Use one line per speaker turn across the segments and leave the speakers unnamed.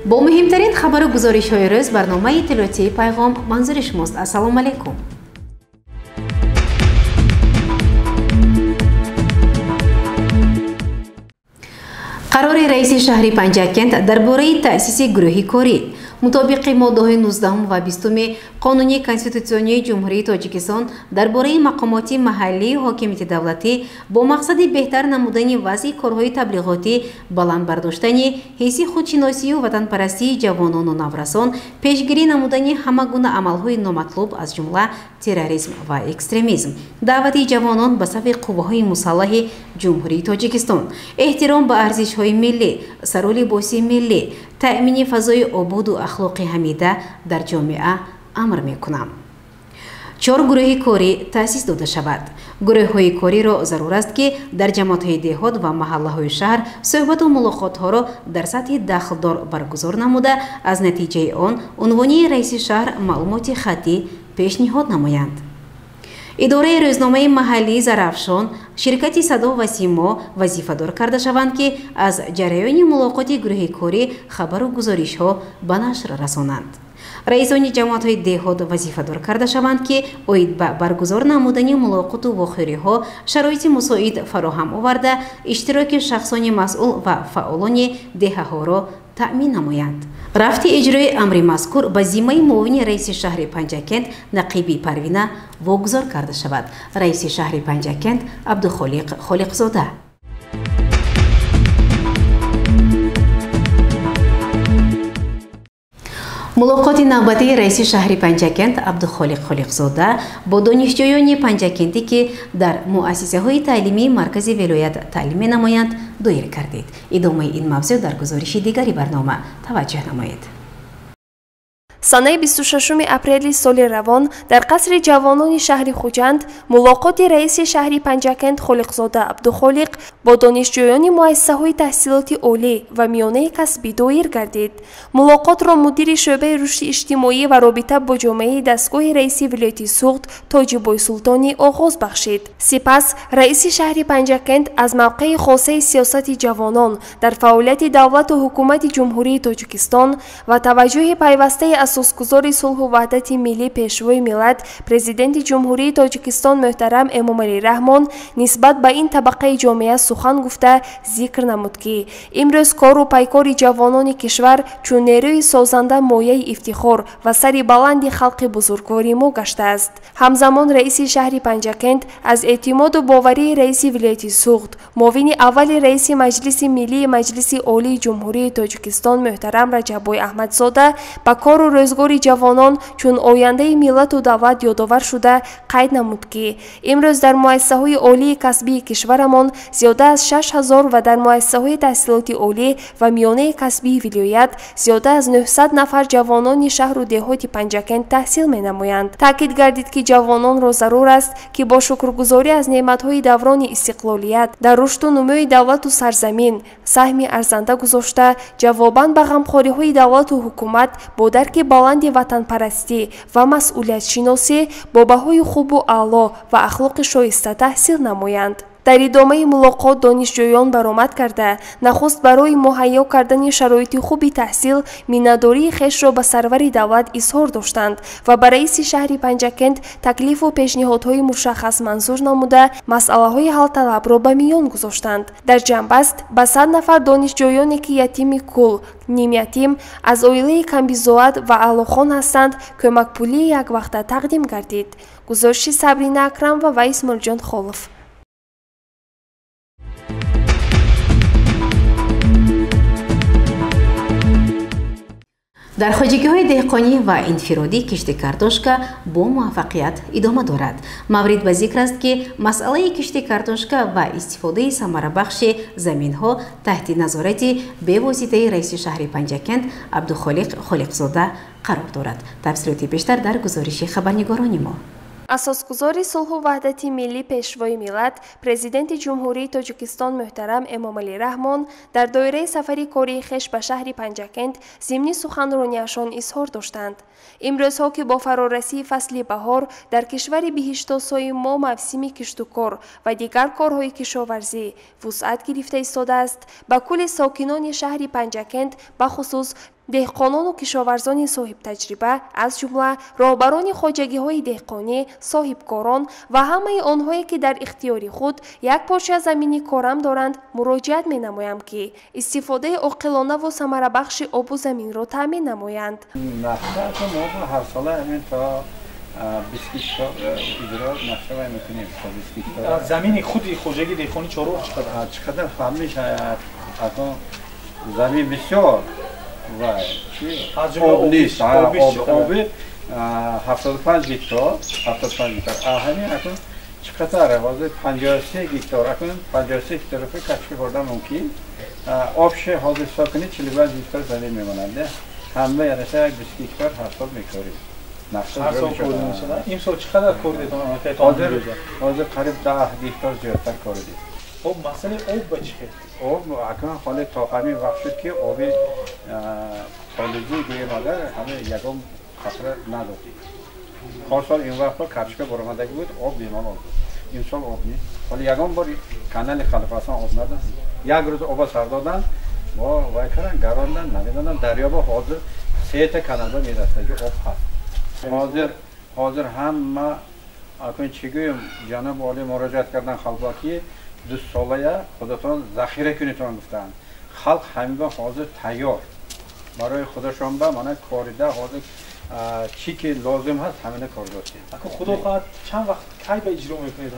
با مهمترین خبر و گزارش های روز برنامه اطلاعاتی پیغام منظور شماست. السلام علیکم. قرار رئیس شهر پنجکند درباره تأسیس گروهی کاری مطابق ماده 19 و 20 قانون کنستیتوسیونی جمهوری تاجیکستان درباره مقامات محلی و حاکمیت دولتی با مقصد بهتر نمودن وضع کارهای تبلیغاتی، بلند برداشتن حس خودشناسی و وطن پرستی جوانان و نوجوانان، پیشگیری نمودن همه گونه عملهای نامطلوب از جمله تروریسم و اکستریمیسم، دعوت جوانان به صف قوه‌های مسلح جمهوری تاجیکستان، احترام به ارزش‌های ملی، سرلباسی ملی، تأمین فضای آباد و اخلاق حمیده در جامعه امر میکنم. 4 گروه کاری تأسیس داده شود. گروه های کاری را ضرور است که در جماعت های دهات و محله های شهر صحبت و ملاقات ها را در سطح داخلدار برگزار نموده از نتیجه آن عنوانی رئیس شهر معلومات خطی پیشنهاد نمایند. اداره روزنامه محلی زرافشان، شرکت صدا و سیما وظیفه‌دار کرده شوند که از جریان ملاقات گروه کاری خبر و گزارش ها به نشر رسانند. رئیسان جماعت های دهات وظیفه‌دار کرده شوند که اوید به برگزار نمودن ملاقات و واخوری ها شرایط مساعد فراهم آورده اشتراک شخصان مسئول و فعالان دهه ها را تأمین نمایند. رفت اجرای امر مذکور به ذمه معاون رئیس شهر پنجکند نقیبی پروینه واگذار کرده شود. رئیس شهر پنجکند عبدالخالق خالقزاده. ملاقات نوبتی رئیس شهر پنجکند عبدالخالق خالقزاده با دانشجویان پنجکندی که در مؤسسه های تعلیمی مرکز ولایت تعلیم نمایند دایر کردید. ادامه این موضوع در گزارش دیگری برنامه توجه نمایید.
سانه 26 اپریل سال روان در قصر جوانان شهر خوجند ملاقات رئیس شهر پنجکند خالقزاده عبدالخالق با دانشجویان مؤسسه های تحصیلات عالی و میانه کسبی دایر گردید. ملاقات را مدیر شعبه رشد اجتماعی و رابطه با جامعه دستگاه رئیس ولایت سوخت تاجبای سلطانی آغاز بخشید. سپس رئیس شهر پنجکند از موقع خاصه سیاست جوانان در فعالیت دولت و حکومت جمهوری تاجیکستان و توجه پیوسته اساسگزار صلح و وحدت ملی پیشوای ملت پرزیدنت جمهوری تاجیکستان محترم امامعلی رحمان نسبت به این طبقه جامعه سخن گفته ذکر نمود که امروز کار و پیکار جوانان کشور چون نیروی سازنده مایه افتخار و سر بلند خلق بزرگوار ما گشته است. همزمان رئیس شهر پنجکند از اعتماد و باوری رئیس ولایت سوخت معاون اول رئیس مجلس ملی مجلس عالی جمهوری تاجیکستان محترم رجبای احمدزاده به کار و روزگار جوانان چون آینده ملت و دولت یادآور شده قید نمود که امروز در مؤسسه های عالی کسبی کشورمان زیاده از 6000 و در مؤسسه های تحصیلات عالی و میانه کسبی ولایت زیاده از 900 نفر جوانان شهر و دهات پنجکند تحصیل می نمایند. تاکید گردید که جوانان را ضرور است که با شکرگزاری از نعمت‌های دوران استقلالیت در رشد و نموی دولت و سرزمین سهمی ارزنده گذاشته جواباً به غمخوری‌های دولت و حکومت با درک بلند وطن پرستی و مسئولیت شناسی با بهای خوب و اعلی و اخلاق شایسته تحصیل نمایند. در ادامه ملاقات دانشجویان برآمد کرده نخست برای مهیا کردن شرایط خوب تحصیل مینه‌داری خویش را به سرور دولت اظهار داشتند و به رئیس شهر پنجکند تکلیف و پیشنهادهای مشخص منظور نموده مسئله‌های حل طلب را به میان گذاشتند. در جنبست به 100 نفر دانشجویانی که یتیم کل نیم یتیم از عائله کمبیزاد و علاخان هستند کمک پولی یک وقته تقدیم گردید. گزارش صبرین اکرم و ویس مرجان خالف.
در خواجگی‌های دهقانی و انفرادی کشت کارتوشکا با موفقیت ادامه دارد. مورد به ذکر است که مسئله کشت کارتوشکا و استفاده ثمره بخش زمین‌ها تحت نظارت به واسطه رئیس شهر پنجکند عبدالخالق خالقزاده قرار دارد. تفصیلات بیشتر در گزارش خبرنگاران ما.
асосгузори сулҳу ваҳдати миллӣ пешвои миллат президенти ҷумҳурии тоҷикистон муҳтарам эмомалӣ раҳмон дар доираи сафари кории хеш ба шаҳри панҷакент зимни суханронияшон изҳор доштанд. имрӯзҳо ки бо фарорасии фасли баҳор дар кишвари биҳиштосои мо мавсими киштукор ва дигар корҳои кишоварзӣ вусъат гирифта истодааст, ба кулли сокинони шаҳри панҷакент бахусус деҳқонону кишоварзони соҳибтаҷриба аз ҷумла роҳбарони хоҷагиҳои деҳқонӣ, соҳибкорон ва ҳамаи онҳое ки дар ихтиёри худ як порча замини корам доранд муроҷиат менамоям ки истифодаи оқилонаву самарабахши обу заминро таъмин намоянд.
замини худи хоҷагии деҳқонӣ чорвоқ чиқадар фаҳмиш замин бисёр об нест, оби 75 гектар, ҳамин акун чӣ қадар ҳозир 53 гектар, акун 53 гектар кашфи бурда мумкин. Обши ҳозир сокини 45 гектар замин мемонад. Ҳамла яна 20 гектар ҳар сол мекорем. Ҳар сол кор мешавад. Имсол чӣ қадар кор дедем?
ҳозир қариб 10 гектар зиёдтар кор дедем.
Об масъалаи об ба чӣ хел?
Об акун холи то ҳамин вақт шуд ки оби холиди гӯем агар ҳамин ягон қатра надодем. ҳар сол ин вақт капчка боромадаги буд, об бемалол буд. Имсол об нест. Холи ягон бор канали Халифасан об надод. Як рӯз оба сар додан, вай кардан гарондан, намедонам дарёба ҳозир 3 та каналда мерасад ки об ҳаст. ҳозир ҳама акун чӣ гӯем ҷаноб оли муроҷиат кардан халқо ки 2 солая худатон захира кунитон гуфтанд. Халқ ҳамин ҳозир тайёр барои худашон ба мана корида ҳозир чӣ ки лозим ҳаст ҳамина кор достем.
Акун худо хоҳад чанд вақт кай ба иҷро мекунед?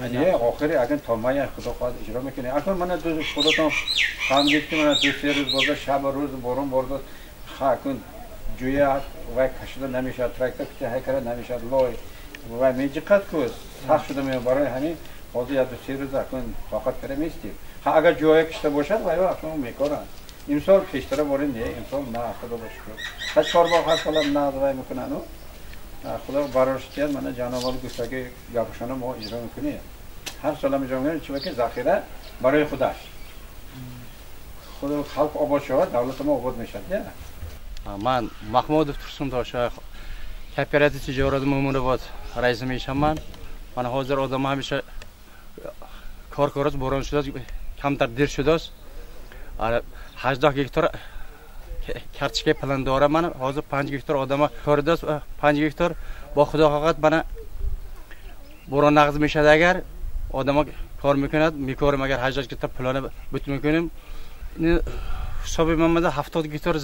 Охири агар то мая худо хоҳад иҷро мекунед. Акун мана худатон фаҳмидед ки мана 2-3 рӯз боза шабу рӯз борон бордод акун ҷӯя вай кашида намешавад, трактор кита ҳайкара намешавад, лой вай меҷиқад ку сахт шуда меяд барои ҳамин ҳозир 2-3 рӯз акун тоқат кара меистем. Агар ҷоя кишта бошад вай акун мекоранд. имсол пештара борин не, имсол на худо бошкуд. Ҳач корбоғ ҳар солам на вай мекунану. Худо бароштияд мана ҷанобали гуфтаги гапшона мо иҷро мекунем. ҳар солам иҷро мекунем чӣ ки захира барои худаш. худо халқ обод шавад, давлат мо обод мешавад.
Ман Маҳмудов Турсундоша кооператив тиҷорат Мумунобод раис мешавам. Ман ҳозир одам ҳамеша коркорот борон шудааст, камтар дир шудааст. 18 гектар карточкаи план дорам. Ман ҳозир 5 гектар одама коридааст. 5 гектар бо худо хоҳад мана борон нағз мешад. Агар одама кор мекунад, мекорим. Агар 18 гектар план бут мекунем. ҳисоби ман 70 гектар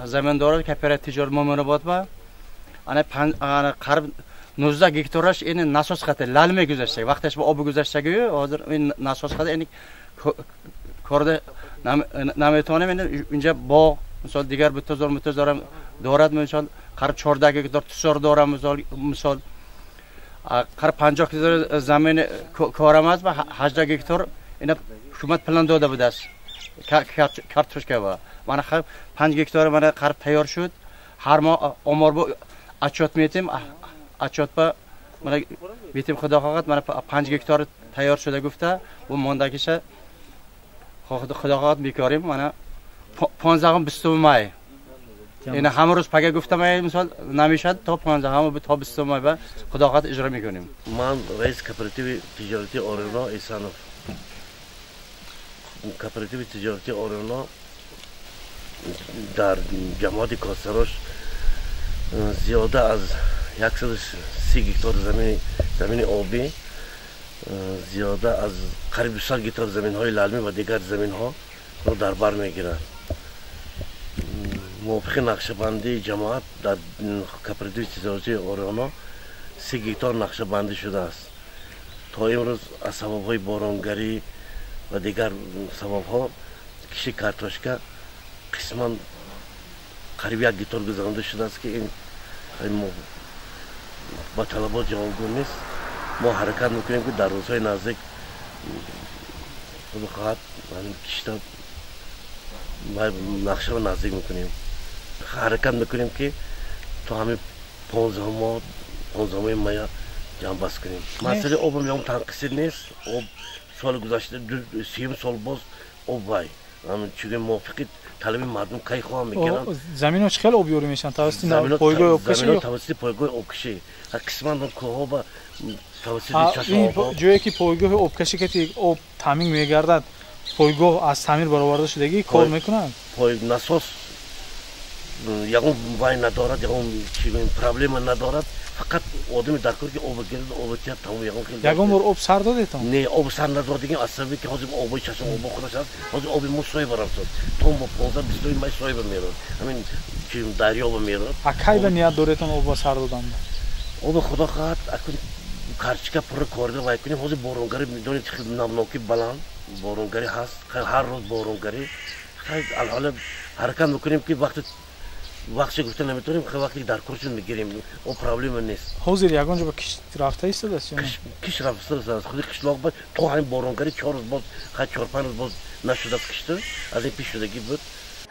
замин дорад кооператив тиҷорат Мумунобод ба. ана қариб 19 гектараш ин насос хати лал мегузашта. Вақташ ба об гузаштаги ҳозир ин насос хати ин корда наметонем. Инҷа боғ мисол дигар бутазор мутазорам дорад. Мисол қариб 14 гектар тусор дорам. мисол қариб 50 гектар замин корам аст ба 18 гектар ина ҳукумат план дода будааст. картошка ба мана 5 гектар мана қариб тайёр шуд. ҳар моҳ омор бо отчет метем. отчет ба мана метем худо хоҳад мана 5 гектар тайёр шуда гуфта. бу мондагиша худо хоҳад мекорем. мана 15-20 май ина ҳама рӯз пага гуфта май мисол намешад то 15 то 20 май ба худо хоҳад иҷро мекунем.
ман раис кооперативи тиҷорати Орено Исанов. кооперативи тиҷорати Орено дар ҷамоати Косарош зиёда аз 130 гектар замини обӣ, зиёда аз қариб 200 гектар заминҳои лалмӣ ва дигар заминҳоро дар бар мегирад. мувофиқи нақшабандии ҷамоат дар кооперативи тиҷорати Орено 30 гектар нақшабандӣ шудааст. то имрӯз аз сабабҳои боронгарӣ ва дигар сабабҳо киши картошка қисман қариб 1 гектар гузаронда шудааст ки ин ба талабот ҷавобгӯ нест. мо ҳаракат мекунем ки дар рӯзҳои наздик худо хоҳад кишта нақшаро наздик мекунем. ҳаракат мекунем ки то ҳамин 15 мая جنباز کنیم. مسئله آب میام تنقیص نیست. آب سال گذشته 30 سال باز آب وای. همین چیزی موافقی طلب مردم کی خواهم میکنن.
زمین‌ها چقدر آبیاری میشن توسط پایگاه آبکشی؟
زمین‌ها توسط پایگاه آبکشی. قسماً اون کوه با توسط چشم آب.
جایی که پایگاه آبکشی که آب تامین میگردد پایگاه از تعمیر برآورده شدگی کار میکنن.
پای ناسوس یکم وای ندارد یکم چیزی پرابلم ندارد فقط آدمی درکار که آب گرد آب تیاب تمام
یکم بار آب سر داده تام؟
نه آب سر نداد دیگه اصلا که حاضر آب چشم آب خودش هست حاضر آب موسوی برام شد تام با 15-20 ماه سوی میرود همین چی دریا میرود.
اکی به نیت دارتون آب سر دادن؟
آب خدا خواهد اکنون کارچیکا پر کارده وای کنیم حاضر بارونگری میدونید خیلی نمناکی بلند بارونگری هست هر روز بارونگری خیلی الحال حرکت میکنیم که وقتی گفتن نمیتونیم خیلی وقتی در کورشون میگیریم او پرابلم نیست.
حاضر یگانجا با کشت رفته ایست دست یا نه؟
کشت رفته است خود کشلاق باید تو همین بارونگری 4 روز باز خیلی 4-5 روز باز نشده کشته از این پیش شدگی بود.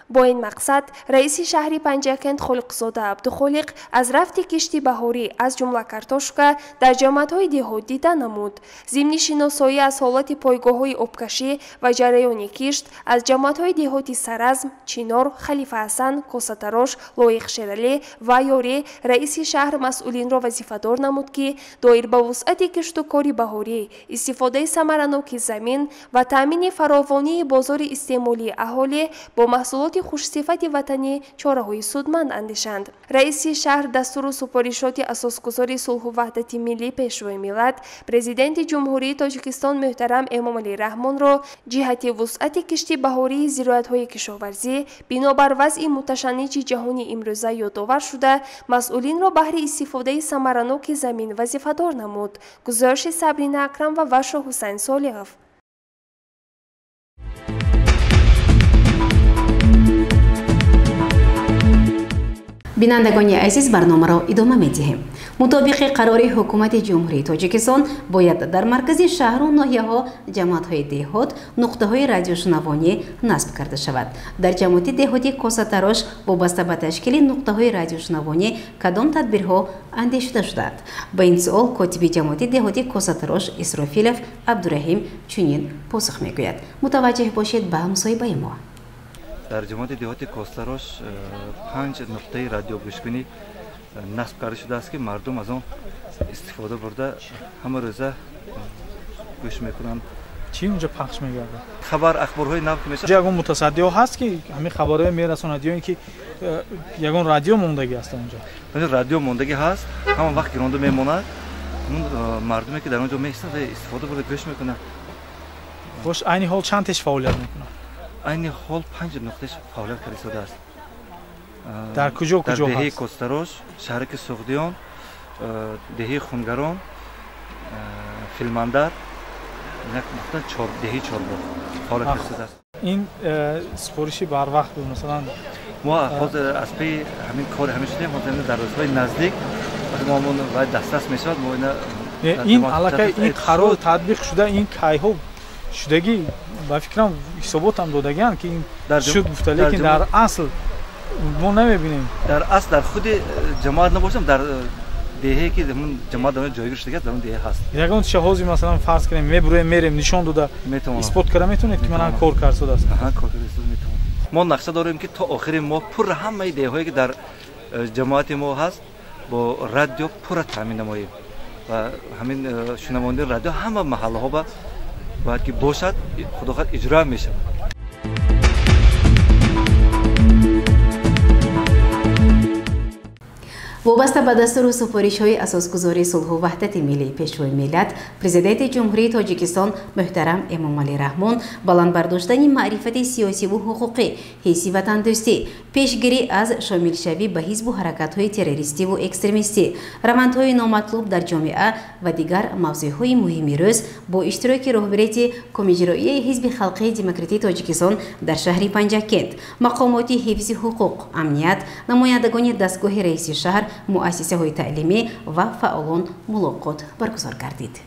با این مقصد رئیس شهری پنجاکند خالقزاده عبدخالق از رفت کشتی بهاری از جمله کارتوشکا در جامعه‌های دهات دیده نمود. ضمن شناسایی از حالت پایگاه‌های آبکشی و جریان کشت از جامعه‌های دهاتی سرزم، چینار، خلیفه حسن، کوساتراش، لایق شیرالی و یاری رئیس شهر مسئولین را وظیفه‌دار نمود که دایر به وسعت کشت و کار بهاری، استفاده ثمرناک زمین و تامین فراوانی بازار استعمالی اهالی با محصولات خوشصفت وطنی چاره‌های سودمند اندیشند. رئیس شهر دستور سپارشات اساسگذار صلح و وحدت ملی پیشروی ملت پرزیدنت جمهوری تاجیکستان محترم امامعلی رحمان را جهت وسعت کشتی بهاری زراعت‌های کشاورزی بنابر وضع متشنج جهانی امروزه یادآور شده مسئولین را بهر استفاده ثمرناک زمین وظیفه‌دار نمود. گزارش صبرین اکرم و وشا حسین صالحov.
بینندگان عزیز برنامه را ادامه می‌دهیم. مطابق قرار حکومت جمهوری تاجیکستان باید در مرکز شهر و ناحیه‌ها جماعت‌های دهات نقطه‌های رادیوشنوانی نصب کرده شود. در جماعت دهاتی کوساتراش وابسته به تشکیل نقطه‌های رادیوشنوانی کدام تدبیرها اندیشیده شده؟ به این سوال کاتب جماعت دهاتی کوساتراش اسرافیلوف عبدالرحیم چنین پاسخ می‌گوید. متوجه باشید به مصاحبه ما.
در جماعت دهاتی کوساتراش 5 نقطه رادیو گوشبینی نصب کرده شده است که مردم از آن استفاده برده همه روزه گوش میکنند.
چی اونجا پخش میگرده؟
خبر اخبارهای نو که میشه.
یگان متصدی ها هست که همین خبرهای میرسوند یا اینکه یگان رادیو موندگی هست اونجا؟
رادیو موندگی هست همون وقت گرانده میموند اون مردمی که در اونجا میستند استفاده برده گوش میکنند.
خوش عین حال چند تاش فعالیت میکنند؟
عین حال 5 نقطه فعالیت کرده است.
در کجا
هست؟ در دهه کوستاروش، شهرک سوغدیان، دهه خونگران، فیلماندر، دهه چارباغ فعالیت کرده است.
این سپارشی بر وقت بود مثلا
ما از پی همین کار همیشه داریم در روزهای نزدیک ما باید دست میشد ما
این علاقه این قرار تطبیق شده این کایها شدگی با فکرم حسابات هم دادگان که این شد گفته لیکن در اصل ما نمیبینیم.
در اصل در خود جماعت نباشم در دهه که همون جماعت داره جایگیر شده در اون دهه هست.
یگان شهازی مثلا فرض کنیم میریم نشان داده اثبات کنه میتونید که من کار کرده است.
کار کرده میتونم. ما نقشه داریم که تا آخر ما پر همه دهه هایی که در جماعت ما هست با رادیو پر تامین نماییم و همین شنونده رادیو همه محله ها باید که باشد خدا خواهد اجرا میشه.
وابسته به دستور و سفارش‌های اساسگذاری صلح و وحدت ملی پیشروی ملت پرزیدنت جمهوری تاجیکستان محترم امامعلی رحمان بلند برداشتن معرفت سیاسی و حقوقی حیث وطندوستی پیشگیری از شامل شوی به حزب و حرکت‌های تروریستی و اکستریمیستی روندهای نامطلوب در جامعه و دیگر موضوعهای مهمی روز با اشتراک رهبری کمیته حزب خلقی دموکراتیک تاجیکستان در شهر پنجاکند مقامات حفظ حقوق امنیت نمایندگان دستگاه رئیس شهر مؤسسه های تعلیمی و فعالان ملاقات برگزار کردید.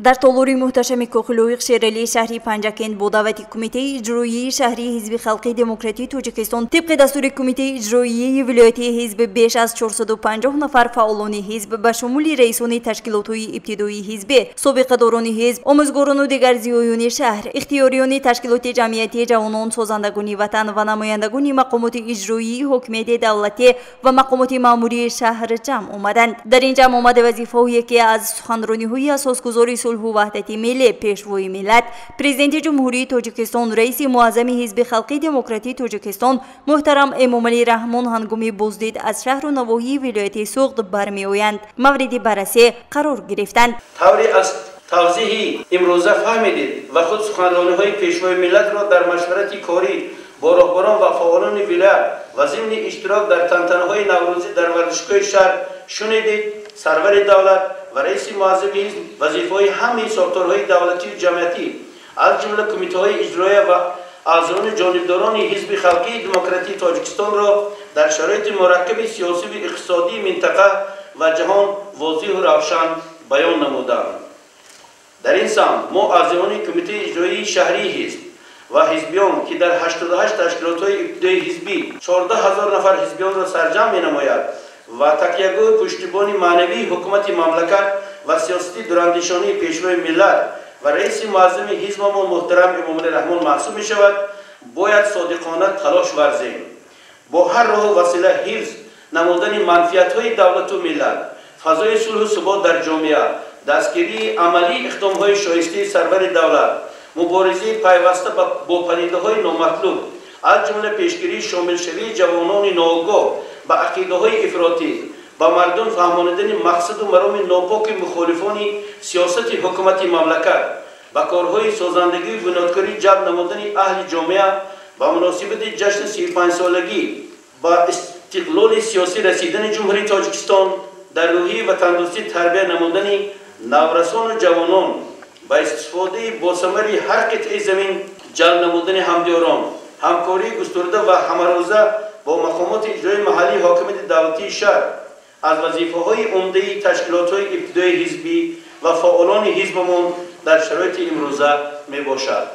در طالوری محتشم کوخلویق شیرالی شهری پنجکند با دعوت کمیته اجرایی شهری حزب خلقی دموکراتی تاجیکستان طبق دستور کمیته اجرایی ولایتی حزب بیش از 450 نفر فعالان حزب به شمول رئیسان تشکیلات‌های ابتدایی حزب، سابقه‌داران حزب، آموزگاران و دیگر زیایان شهر، اختیاریان تشکیلات جمعیتی جوانان سازندگان وطن و نمایندگان مقامات اجرایی حکومت دولتی و مقامات مأموری شهر جمع آمدند. در این جمع آمد وظیفه‌هایی که از سخنرانی‌های اساسگذار صلح و وحدت ملی پیشوای ملت پرزیدنت جمهوری تاجیکستان رئیس معظم حزب خلقی دموکراتی تاجیکستان محترم امامعلی رحمان هنگام بازدید از شهر و نواحی ولایت سوغد برمیآیند مورد بررسی قرار گرفتند.
طوری از توضیحی امروزه فهمیدید و خود سخنرانی‌های پیشوای ملت را در مشورت کاری با رهبران و فعالان ولایت و ضمن اشتراک در تنتنه‌های نوروزی در ورزشگاه شهر شنیدید. سرور دولت و رئیس معظم حزب وظیفه‌های همه ساختارهای دولتی و جمعیتی از جمله کمیته‌های اجرایی و اعضایان جانبداران حزب خلقی دموکراتی تاجیکستان را در شرایط مرکب سیاسی و اقتصادی منطقه و جهان واضح و روشن بیان نمودند. در این سمت ما اعضایان کمیته اجرایی شهری حزب و حزبیان که در 88 تشکیلات‌های ابتدایی حزبی 14,000 نفر حزبیان را سرجم می‌نماید و تکیهگاه پشتیبانی معنوی حکومت مملکت و سیاستی دوراندیشانی پیشوای ملت و رئیس معظم حزب ما محترم امامعلی رحمان محسوب می شود. باید صادقانه تلاش ورزیم با هر راه و وسیله حفظ نمودن منفعت‌های دولت و ملت، فضای صلح و ثبات در جامعه، دستگیری عملی اقدام‌های شایسته سرور دولت، مبارزه پیوسته با پدیده‌های نامطلوب از جمله پیشگیری شامل شوی جوانان ناآگاه با عقیده‌های افراطی، با مردم فهماندن مقصد و مرام ناپاک مخالفان سیاست حکومت مملکت، با کارهای سازندگی و بنیادکاری جلب نمودن اهل جامعه با مناسبت جشن 35 سالگی با استقلال سیاسی رسیدن جمهوری تاجیکستان در روحی و تندرستی تربیت نمودن نورسان و جوانان با استفاده با ثمر هر قطعه زمین جلب نمودن همدیاران، همکاری گسترده و همروزه با مقامات اجرایی محلی حاکمیت دولتی شهر از وظیفه‌های عمده تشکیلات‌های ابتدایی حزبی و فعالان حزبمان در شرایط امروزه میباشد.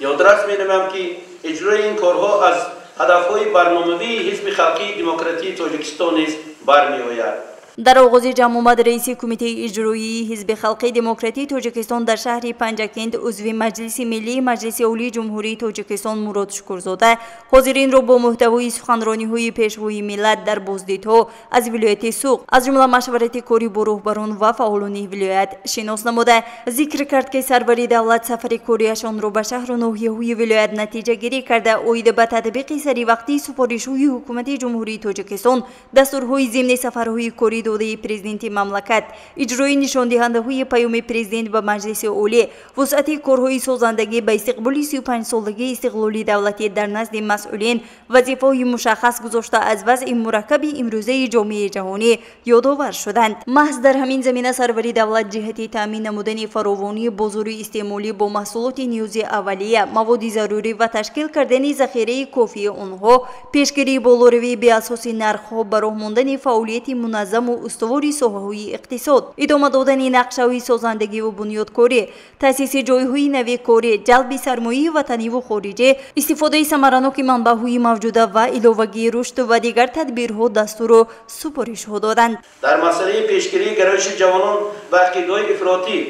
یادداشت می‌نمایم که اجرای این کارها از هدف‌های برنامه‌ای حزب خلقی دموکراتی تاجیکستان نیز برمی‌آید.
در آغاز جمع آمد رئیس کمیته اجرایی حزب خلقی دموکراتی تاجیکستان در شهر پنجکند عضو مجلس ملی مجلس عالی جمهوری تاجیکستان مراد شکرزاده حاضرین را با محتوای سخنرانی‌های پیشوای ملت در بازدیدها از ولایت سوغد از جمله مشورت کاری با رهبران و فعالان ولایت شناس نموده ذکر کرد که سرور دولت سفر کاریشان را به شهر و ناحیه‌های ولایت نتیجه گیری کرده اید به تطبیق سری وقتی سفارش‌های حکومت جمهوری تاجیکستان دستورهای ضمن سفرهای کاری داده پرزیدنت مملکت اجرای نشاندهنده‌های پیام پرزیدنت به مجلس عالی وسعت کارهای سازندگی به استقبال 35 سالگی استقلال دولتی در نزد مسئولین وظیفه‌های مشخص گذاشته از وضع مرکب امروزه جامعه جهانی یادآور شدند. محض در همین زمینه سرور دولت جهت تامین نمودن فراوانی بازار استعمالی با محصولات نیاز اولیه، مواد ضروری و تشکیل کردن ذخیره کافی آنها، پیشگیری بالاروی به اساس نرخ‌ها، به راه ماندن فعالیت منظم و استواری ساحه‌های اقتصاد، ادامه دادن نقشه‌های سازندگی و بنیادکاری، تأسیس جایهای نوی کاری، جلب سرمایه وطنی و خارجی، استفاده ثمرناک منبع‌های موجوده و علاوه‌گی رشد و دیگر تدبیرها دستور و سفارش‌ها دادند.
در مسئله پیشگیری گرایش جوانان و عقیده‌های افراطی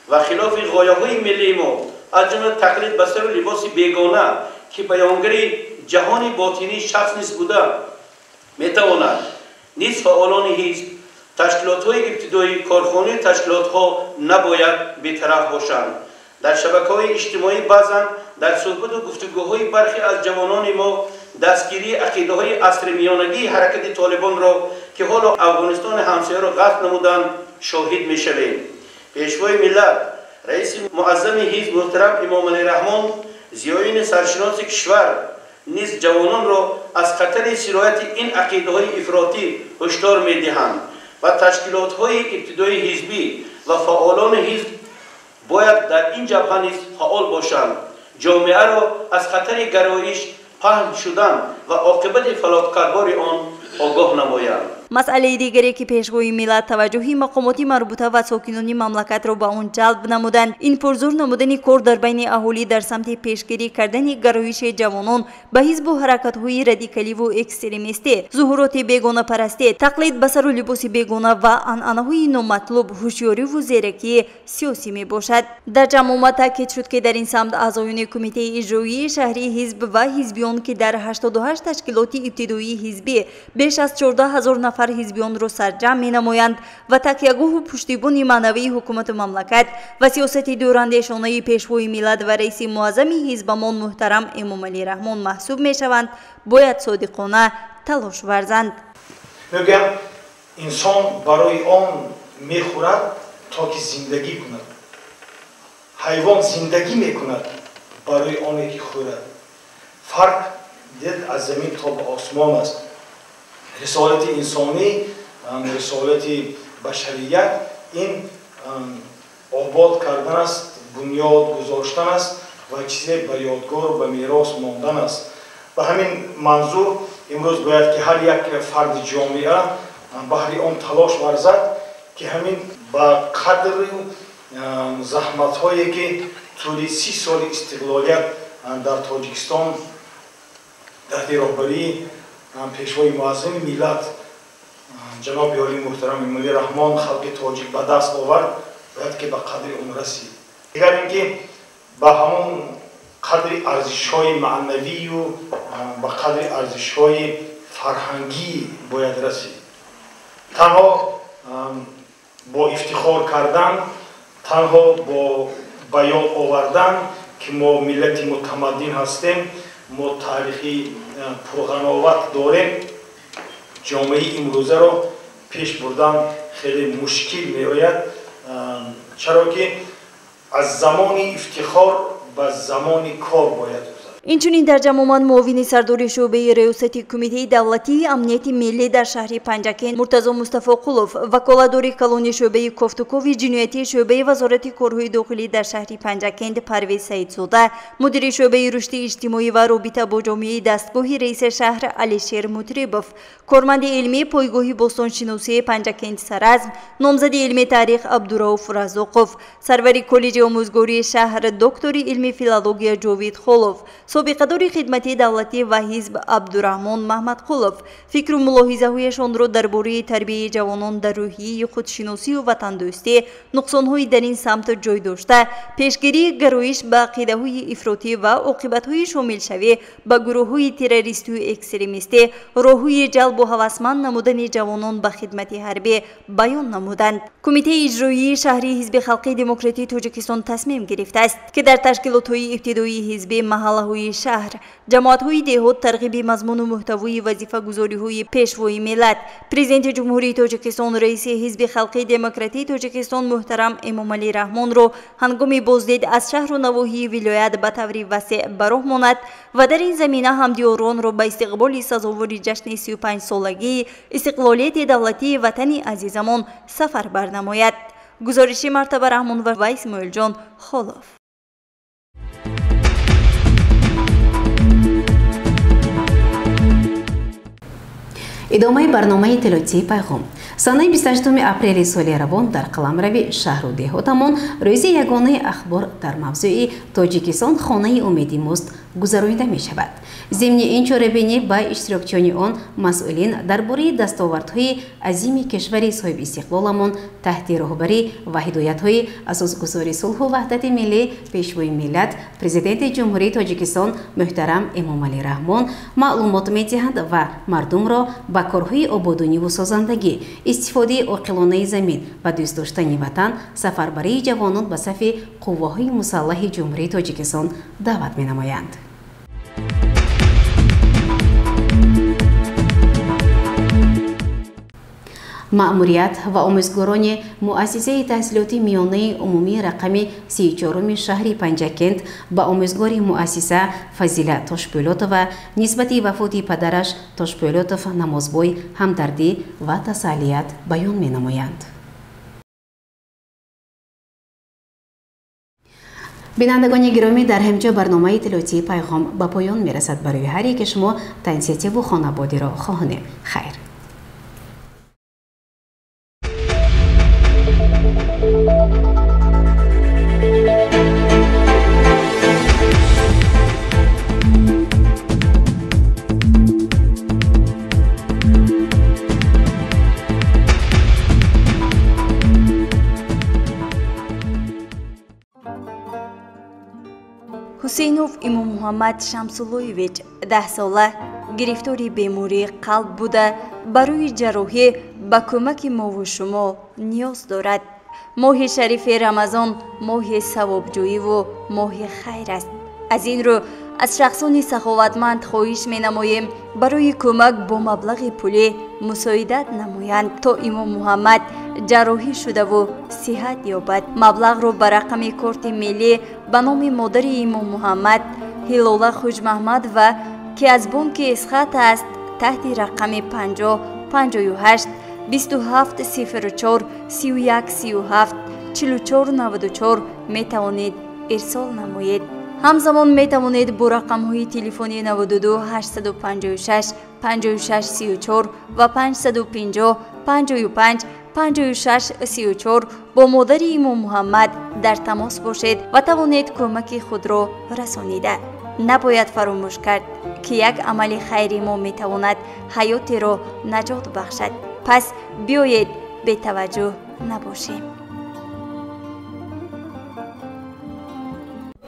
و خلاف غایه‌های ملی ما از جمله تقلید به سر و لباس بیگانه که بیانگر جهان باطنی شخص نیست بوده می‌تواند نیز فعالان حزب تشکیلات‌های ابتدایی کارخانه تشکیلات‌ها نباید بی‌طرف باشند. در شبکه‌های اجتماعی بعضاً در صحبت و گفتگوهای برخی از جوانان ما دستگیری عقیده‌های عصر میانگی حرکت طالبان را که حالا افغانستان همسایه را غصب نمودند شاهد می‌شویم. پیشوای ملت رئیس معظم حزب محترم امامعلی رحمان زیایین سرشناس کشور نیز جوانان را از خطر سرایت این عقیده‌های افراطی هشدار می‌دهند و تشکیلات‌های ابتدایی حزبی و فعالان حزب باید در این جبهه نیز فعال باشند، جامعه را از خطر گرایش پهن شدن و عاقبت فلاتکاربار آن آگاه نمایند.
مسئله دیگری که پیشگویی ملت توجهی مقامات مربوطه و ساکنان مملکت را به آن جلب نمودند این پرزور نمودن کار در بین اهالی در سمت پیشگیری کردن گرایش جوانان به حزب و حرکت‌های رادیکالی و اکستریمیستی، ظهورات بیگانه پرستی، تقلید به سر و لباس بیگانه و عنعنه‌های نامطلوب، هوشیاری و زیرکی سیاسی می باشد. در جمع تاکید شد که در این سمت اعضایان کمیته اجرایی شهری حزب و حزبیان که در 88 تشکیلات ابتدایی حزبی بیش از 14,000 نفر حزبیان را سرجم می نمایند و تکیهگاه و پشتیبان معنوی حکومت مملکت و سیاست دورندیشانه پیشوای ملت و رئیس معظم حزبمان محترم امامعلی رحمان محسوب می شوند باید صادقانه تلاش ورزند.
میگم انسان برای آن میخورد تا که زندگی کند. حیوان زندگی میکند برای آنی که خورد. فرق دید از زمین تا به آسمان است. رسالت انسانی، رسالت بشریت این آباد کردن است، بنیاد گذاشتن است و چیزی به یادگار و میراث ماندن است. به همین منظور امروز باید که هر یک فرد جامعه بهر آن تلاش ورزد که همین با قدر زحمت هایی که طول 30 سال استقلالیت در تاجیکستان تحت راهبری پیشوای معظم ملت جناب عالی محترم امامعلی رحمان خلق تاجیک به دست آورد باید که به قدر اون رسید. دیگر اینکه به همون قدر ارزش‌های معنوی و به قدر ارزش‌های فرهنگی باید رسید. تنها با افتخار کردن، تنها با بیان آوردن که ما ملت متمدن هستیم، ما تاریخی پرغناوت داریم، جامعه امروزه را پیش بردن خیلی مشکل می آید، چرا که از زمان افتخار به زمان کار باید.
اینچنین در جمع معاون سردار شعبه ریاست کمیته دولتی امنیت ملی در شهر پنجکند مرتضی مصطفی قلوف، وکالتدار کلون شعبه کوفتکوف جنایتی شعبه وزارت کارهای داخلی در شهر پنجکند پرویز سعیدزاده، مدیر شعبه رشد اجتماعی و رابطه با جامعه دستگاه رئیس شهر علیشیر مطربوف، کارمند علمی پایگاه بستانشناسی پنجکند سرعزم، نامزد علمی تاریخ عبدالرؤوف رزاقوف، سروری کالج آموزگاری شهر دکتر علمی فیلولوژی جاوید خلوف، سابقه‌دار خدمتی دولتی و حزب عبدالرحمن محمد قلوف فکر و ملاحظه‌هایشان را درباره تربیت جوانان در روحیه خودشناسی و وطندوستی، نقصان‌های در این سمت جای داشته، پیشگیری گرایش به عقیده‌های افراطی و عاقبت‌های شامل شوی به گروه‌های تروریستی و اکستریمیستی، راه‌های جلب و هوسمند نمودن جوانان به خدمت حربی بیان نمودند. کمیته اجرایی شهری حزب خلق دموکراتی تاجیکستان تصمیم گرفته است که در تشکیلات‌های ابتدایی حزب محله‌های شهر، جماعت‌های دهات ترغیب مضمون و محتوای وظیفه‌گذاری‌های پیشوای ملت، پرزیدنت جمهوری تاجیکستان رئیس حزب خلق دموکراتی تاجیکستان محترم امامعلی رحمان را هنگام بازدید از شهر و نواحی ولایت به طور وسیع به راه ماند و در این زمینه همدیاران را به استقبال سزاوار جشن 35 سالگی استقلالیت دولتی وطن عزیزمان سفر برنماید. گزارش مرتبه رحمان و اسماعیل جان خلوف.
ادامه برنامه اطلاعاتی پیغام. سانه 28 اپریل سال روان در قلمرو شهر و دهاتمان روز یگانه اخبار در موضوع تاجیکستان خانه امیدی ماست گذرانیده می شود. ضمن این چاره‌بینی با اشتراکچیان آن مسئولین درباره دستاوردهای عظیم کشور صاحب استقلالمان تحت راهبری و هدایت‌های اساسگذار صلح و وحدت ملی پیشوای ملت پرزیدنت جمهوری تاجیکستان محترم امامعلی رحمان معلومات می‌دهند و مردم را با کارهای آبادانی و سازندگی، استفاده عاقلانه زمین و دوست داشتن وطن سفربری جوانان به صف قواهای مسلح جمهوری تاجیکستان دعوت می‌نمایند. مأموریت و آموزگاران مؤسسه تحصیلاتی میانه عمومی رقم 34 شهر پنجکند با آموزگار مؤسسه فضیله تاشپولوتوف و نسبت وفات پدرش تاشپولوتوف نمازبای همدردی و تسلیت بیان می نمایند. بینندگان گرامی، در همچه برنامه اطلاعاتی پیغام به پایان می رسد. برای هر یک شما تنسیتی و خانوادگی را خواهانیم. خیر.
حسینوف امام محمد شمس‌الله‌ویچ 10 ساله گرفتاری بیماری قلب بوده برای جراحی به کمک ما و شما نیاز دارد. ماه شریف رمضان ماه ثوابجویی و ماه خیر است. از این رو از شخصان سخاوتمند خواهش می نماییم برای کمک با مبلغ پولی مساعدت نمایند تا امام محمد جراحی شده و صحت یابد. مبلغ رو به رقم کارت ملی به نام مادر امام محمد هلاله خوش محمد و که از بانک اسخط است تحت رقم 50 58 27 04 31 37 44 94 می توانید ارسال نمایید. همزمان می توانید با رقم های تلفنی 92 856 56 34 و 550 55 56 34 با مادر امام محمد در تماس باشید و توانید کمک خود را رسانیده. نباید فراموش کرد که یک عمل خیری ما می تواند حیات را نجات بخشد. پس بیایید بی توجه نباشیم.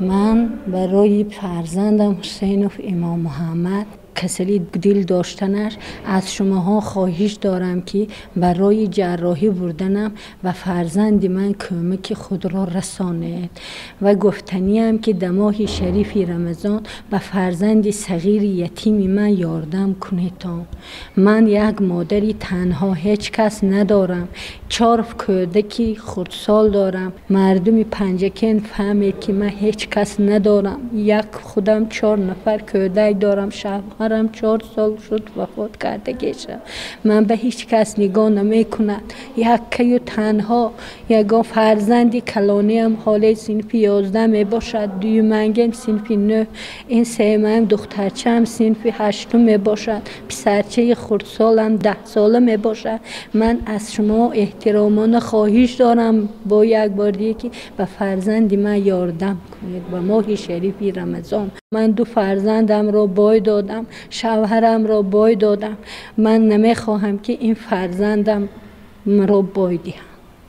من برای فرزندم حسینوف امام محمد کسلی دل داشتنش از شماها خواهش دارم که برای جراحی بردنم و فرزند من کمک خود را رسانید و گفتنی هم که در ماه شریف رمضان به فرزند صغیر یتیم من یاردم کنید. من یک مادری تنها هیچ کس ندارم. 4 کودکی خردسال دارم. مردم پنجکن فهمید که من هیچ کس ندارم. یک خودم 4 نفر کودک دارم. شوهرم 4 سال شد وفات کرده گیشه. من به هیچ کس نگاه نمی کند. یکی تنها یگان فرزندی کلانی هم حاله صنف 11 می باشد. دویمنگم صنف 9. این سیمم دخترچه هم صنف 8 می باشد. پسرچه خردسالم 10 ساله می باشد. من از شما احترامانه خواهش دارم با یک بار دیگه که به فرزند من یاردم کنید. به ماه شریف رمضان من 2 فرزندم را بای دادم. شوهرم را بای دادم. من نمی خواهم که این فرزندم را بای دهم.